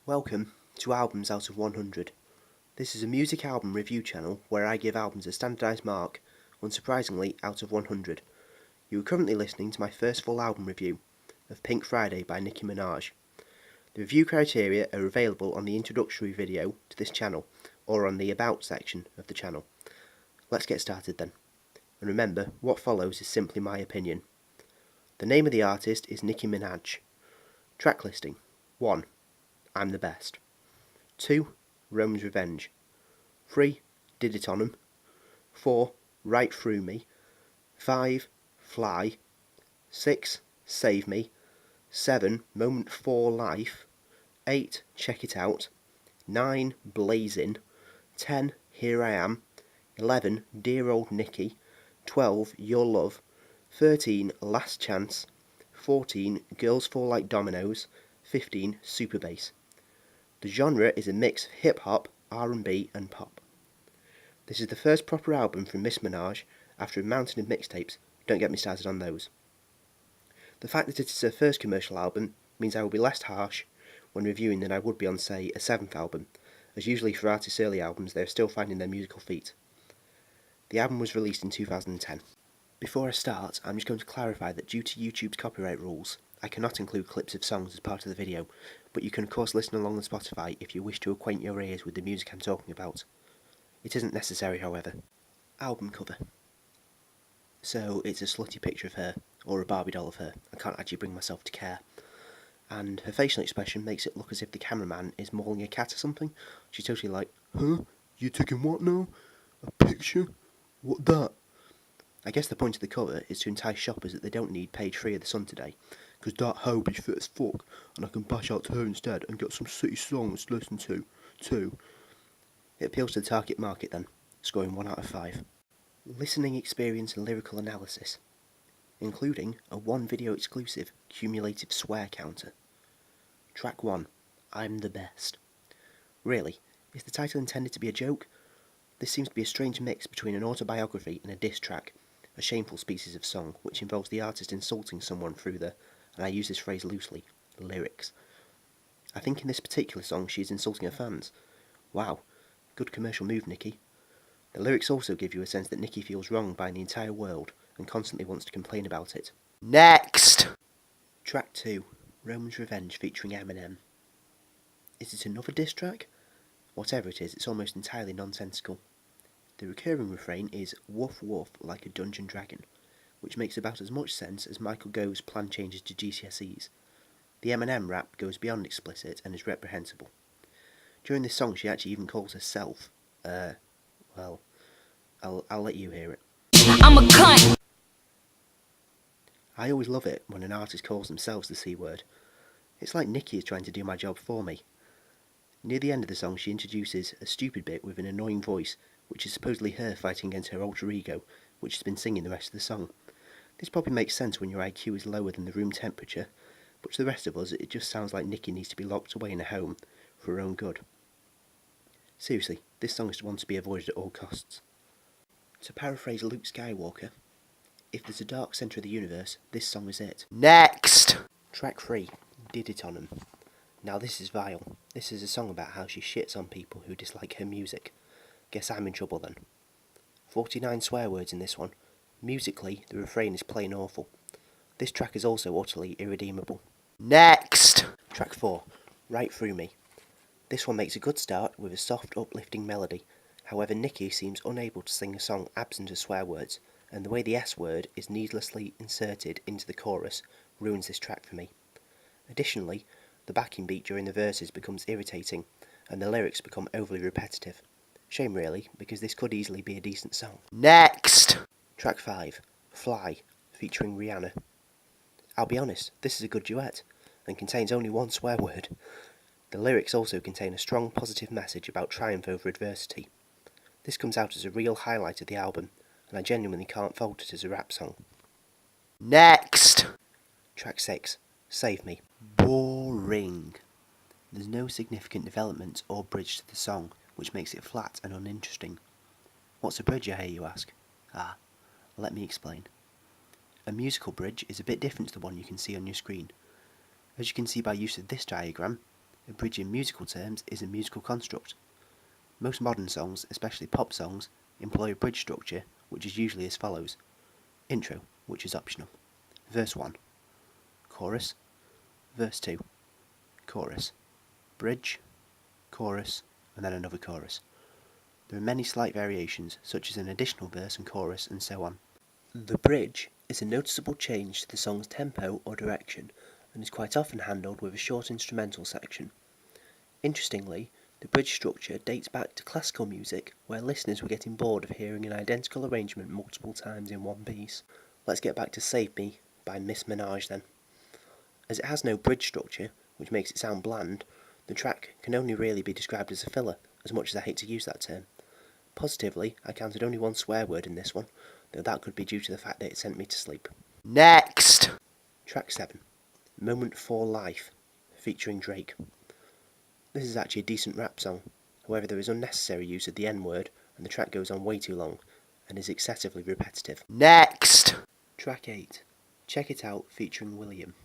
Welcome to Albums Out of 100. This is a music album review channel where I give albums a standardised mark, unsurprisingly, out of 100. You are currently listening to my first full album review of Pink Friday by Nicki Minaj. The review criteria are available on the introductory video to this channel or on the About section of the channel. Let's get started then. And remember, what follows is simply my opinion. The name of the artist is Nicki Minaj. Track listing: 1. I'm the Best. 2. Rome's Revenge. 3. Did It On 'Em. 4. Right Through Me. 5. Fly. 6. Save Me. 7. Moment for Life. 8. Check It Out. 9. Blazin'. 10. Here I Am. 11. Dear Old Nicki. 12. Your Love. 13. Last Chance. 14. Girls Fall Like Dominoes. 15. Super Bass. The genre is a mix of hip-hop, R&B and pop. This is the first proper album from Miss Minaj after a mountain of mixtapes. Don't get me started on those. The fact that it is her first commercial album means I will be less harsh when reviewing than I would be on, say, a 7th album, as usually for artists' early albums they are still finding their musical feet. The album was released in 2010. Before I start, I'm just going to clarify that due to YouTube's copyright rules, I cannot include clips of songs as part of the video, but you can of course listen along on Spotify if you wish to acquaint your ears with the music I'm talking about. It isn't necessary, however. Album cover. So it's a slutty picture of her, or a Barbie doll of her. I can't actually bring myself to care. And her facial expression makes it look as if the cameraman is mauling a cat or something. She's totally like, huh? You taking what now? A picture? What that? I guess the point of the cover is to entice shoppers that they don't need page 3 of The Sun today, because that hoe be fit as fuck, and I can bash out to her instead and get some city songs to listen to, too. It appeals to the target market then, scoring 1 out of 5. Listening experience and lyrical analysis, including a 1 video exclusive cumulative swear counter. Track 1, I'm the Best. Really, is the title intended to be a joke? This seems to be a strange mix between an autobiography and a diss track, a shameful species of song which involves the artist insulting someone through the, and I use this phrase loosely, lyrics. I think in this particular song she is insulting her fans. Wow, good commercial move, Nicki. The lyrics also give you a sense that Nicki feels wronged by the entire world and constantly wants to complain about it. Next! Track 2, Rome's Revenge featuring Eminem. Is it another diss track? Whatever it is, it's almost entirely nonsensical. The recurring refrain is woof woof like a dungeon dragon, which makes about as much sense as Michael Gove's plan changes to GCSEs. The Eminem rap goes beyond explicit and is reprehensible. During this song she actually even calls herself, well, I'll let you hear it. I'm a cunt! I always love it when an artist calls themselves the C word. It's like Nicki is trying to do my job for me. Near the end of the song she introduces a stupid bit with an annoying voice, which is supposedly her fighting against her alter ego, which has been singing the rest of the song. This probably makes sense when your IQ is lower than the room temperature, but to the rest of us it just sounds like Nicki needs to be locked away in a home for her own good. Seriously, this song is one to be avoided at all costs. To paraphrase Luke Skywalker, if there's a dark centre of the universe, this song is it. Next! Track 3, Did It On 'Em. Now this is vile. This is a song about how she shits on people who dislike her music. Guess I'm in trouble then. 49 swear words in this one. Musically, the refrain is plain awful. This track is also utterly irredeemable. Next! Track 4, Right Through Me. This one makes a good start with a soft, uplifting melody. However, Nicki seems unable to sing a song absent of swear words, and the way the S word is needlessly inserted into the chorus ruins this track for me. Additionally, the backing beat during the verses becomes irritating, and the lyrics become overly repetitive. Shame really, because this could easily be a decent song. Next! Track 5, Fly, featuring Rihanna. I'll be honest, this is a good duet, and contains only 1 swear word. The lyrics also contain a strong positive message about triumph over adversity. This comes out as a real highlight of the album, and I genuinely can't fault it as a rap song. Next! Track 6, Save Me. Boring. There's no significant development or bridge to the song, which makes it flat and uninteresting. What's a bridge, I hear you ask? Let me explain. A musical bridge is a bit different to the one you can see on your screen. As you can see by use of this diagram, A bridge in musical terms is a musical construct. Most modern songs, especially pop songs, employ a bridge structure which is usually as follows. Intro, which is optional. Verse 1. Chorus. Verse 2. Chorus. Bridge. Chorus, and then another chorus. There are many slight variations, such as an additional verse and chorus, and so on. The bridge is a noticeable change to the song's tempo or direction, and is quite often handled with a short instrumental section. Interestingly, the bridge structure dates back to classical music, where listeners were getting bored of hearing an identical arrangement multiple times in one piece. Let's get back to Save Me by Miss Minaj then. As it has no bridge structure, which makes it sound bland, the track can only really be described as a filler, as much as I hate to use that term. Positively, I counted only one swear word in this one, though that could be due to the fact that it sent me to sleep. Next! Track 7. Moment for Life, featuring Drake. This is actually a decent rap song, however there is unnecessary use of the N-word, and the track goes on way too long, and is excessively repetitive. Next! Track 8. Check It Out, featuring William.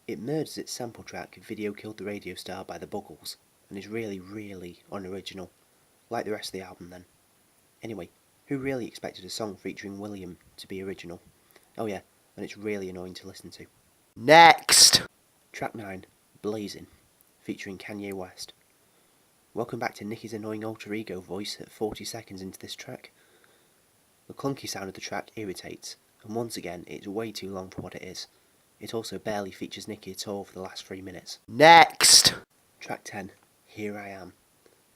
It murders its sample track, Video Killed the Radio Star by the Buggles, and is really, really unoriginal. Like the rest of the album then. Anyway, who really expected a song featuring William to be original? Oh yeah, and it's really annoying to listen to. Next! Track 9, Blazing, featuring Kanye West. Welcome back to Nicki's annoying alter ego voice at 40 seconds into this track. The clunky sound of the track irritates, and once again it's way too long for what it is. It also barely features Nicki at all for the last 3 minutes. Next! Track 10, Here I Am.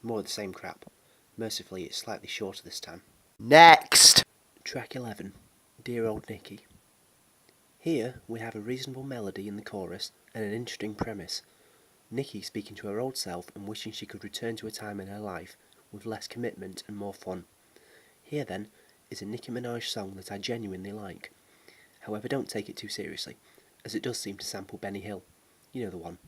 More of the same crap. Mercifully, it's slightly shorter this time. Next! Track 11, Dear Old Nicki. Here we have a reasonable melody in the chorus and an interesting premise. Nicki speaking to her old self and wishing she could return to a time in her life with less commitment and more fun. Here then is a Nicki Minaj song that I genuinely like. However, don't take it too seriously, as it does seem to sample Benny Hill. You know the one.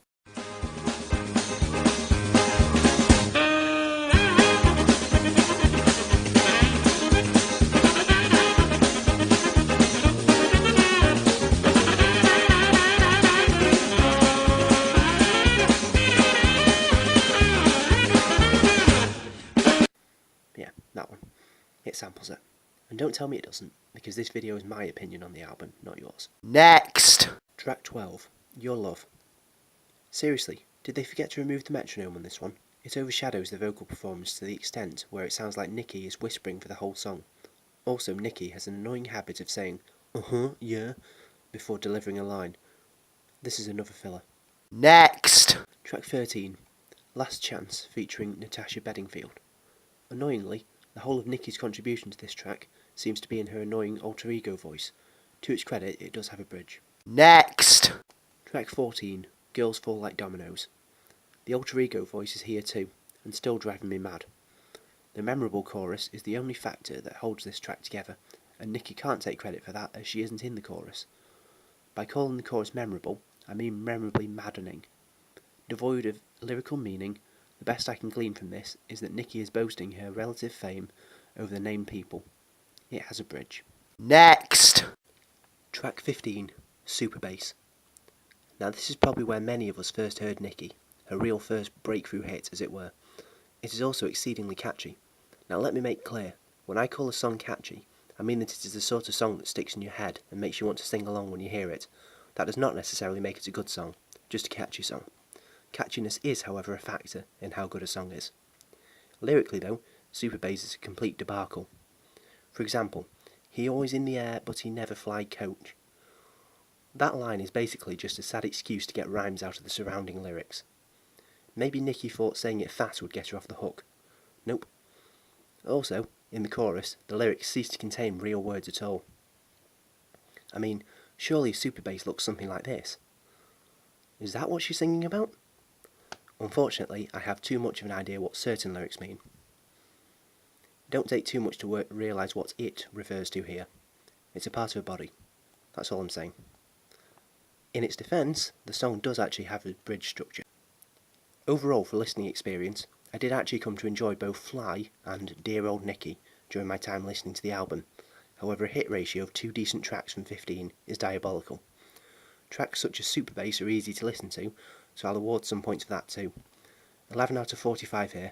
Yeah, that one. It samples it. And don't tell me it doesn't, because this video is my opinion on the album, not yours. Next! Track 12, Your Love. Seriously, did they forget to remove the metronome on this one? It overshadows the vocal performance to the extent where it sounds like Nicki is whispering for the whole song. Also, Nicki has an annoying habit of saying, yeah, before delivering a line. This is another filler. Next! Track 13, Last Chance, featuring Natasha Bedingfield. Annoyingly, the whole of Nicki's contribution to this track seems to be in her annoying alter ego voice. To its credit, it does have a bridge. Next! Track 14, Girls Fall Like Dominoes. The alter ego voice is here too, and still driving me mad. The memorable chorus is the only factor that holds this track together, and Nicki can't take credit for that as she isn't in the chorus. By calling the chorus memorable, I mean memorably maddening. Devoid of lyrical meaning, the best I can glean from this is that Nicki is boasting her relative fame over the named people. It has a bridge. Next! Track 15, Super Bass. Now this is probably where many of us first heard Nicki, her real first breakthrough hit as it were. It is also exceedingly catchy. Now let me make clear, when I call a song catchy, I mean that it is the sort of song that sticks in your head and makes you want to sing along when you hear it. That does not necessarily make it a good song, just a catchy song. Catchiness is, however, a factor in how good a song is. Lyrically though, Super Bass is a complete debacle. For example, he always in the air but he never fly coach. That line is basically just a sad excuse to get rhymes out of the surrounding lyrics. Maybe Nicki thought saying it fast would get her off the hook. Nope. Also, in the chorus, the lyrics cease to contain real words at all. I mean, surely Super Bass looks something like this. Is that what she's singing about? Unfortunately, I have too much of an idea what certain lyrics mean. Don't take too much to realise what it refers to here. It's a part of her body. That's all I'm saying. In its defence, the song does actually have a bridge structure. Overall, for listening experience, I did actually come to enjoy both Fly and Dear Old Nicki during my time listening to the album. However, a hit ratio of 2 decent tracks from 15 is diabolical. Tracks such as Super Bass are easy to listen to, so I'll award some points for that too. 11 out of 45 here.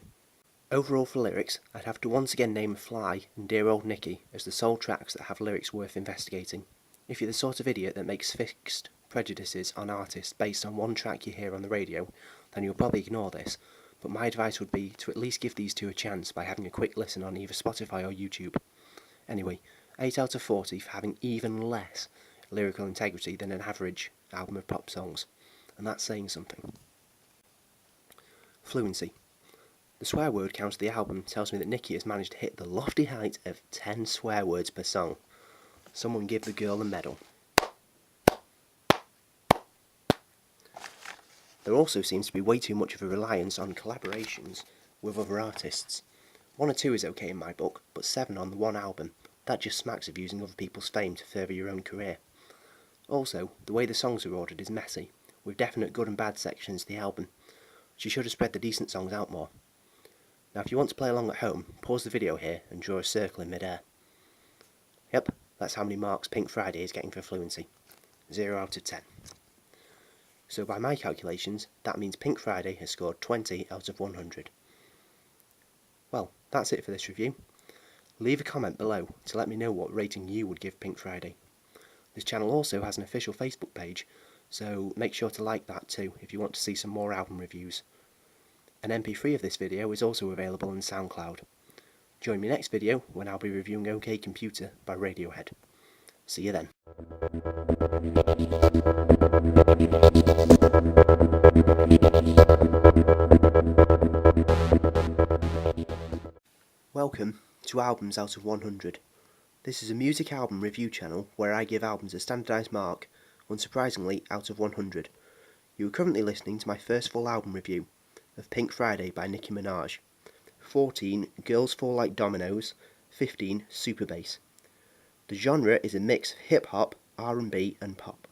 Overall for lyrics, I'd have to once again name Fly and Dear Old Nicki as the sole tracks that have lyrics worth investigating. If you're the sort of idiot that makes fixed prejudices on artists based on one track you hear on the radio, then you'll probably ignore this, but my advice would be to at least give these two a chance by having a quick listen on either Spotify or YouTube. Anyway, 8 out of 40 for having even less lyrical integrity than an average album of pop songs, and that's saying something. Fluency. The swear word count of the album tells me that Nicki has managed to hit the lofty height of 10 swear words per song. Someone give the girl a medal. There also seems to be way too much of a reliance on collaborations with other artists. 1 or 2 is okay in my book, but 7 on the one album, that just smacks of using other people's fame to further your own career. Also, the way the songs are ordered is messy, with definite good and bad sections to the album. She should have spread the decent songs out more. Now if you want to play along at home, pause the video here and draw a circle in mid-air. Yep, that's how many marks Pink Friday is getting for fluency. 0 out of 10. So by my calculations, that means Pink Friday has scored 20 out of 100. Well, that's it for this review. Leave a comment below to let me know what rating you would give Pink Friday. This channel also has an official Facebook page, so make sure to like that too if you want to see some more album reviews. An MP3 of this video is also available on SoundCloud. Join me next video when I'll be reviewing OK Computer by Radiohead. See you then. Welcome to Albums Out of 100. This is a music album review channel where I give albums a standardised mark, unsurprisingly out of 100. You are currently listening to my first full album review of Pink Friday by Nicki Minaj. 14 Girls Fall Like Dominoes, 15 Super Bass. The genre is a mix of hip-hop, R&B and pop.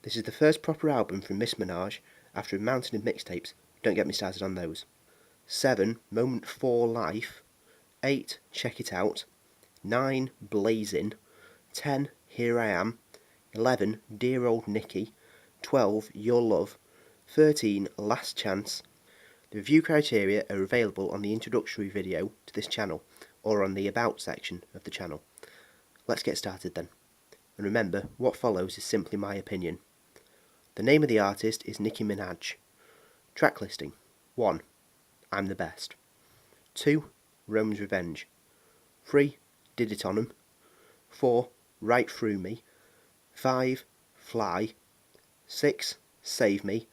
This is the first proper album from Miss Minaj after a mountain of mixtapes. Don't get me started on those. 7 Moment for Life, 8 Check It Out, 9 Blazin', 10 Here I Am, 11 Dear Old Nicki, 12 Your Love, 13 Last Chance. The review criteria are available on the introductory video to this channel or on the About section of the channel. Let's get started then. And remember, what follows is simply my opinion. The name of the artist is Nicki Minaj. Track listing. 1. I'm the Best. 2. Rome's Revenge. 3. Did It On 'Em. 4. Right Through Me. 5. Fly. 6. Save Me.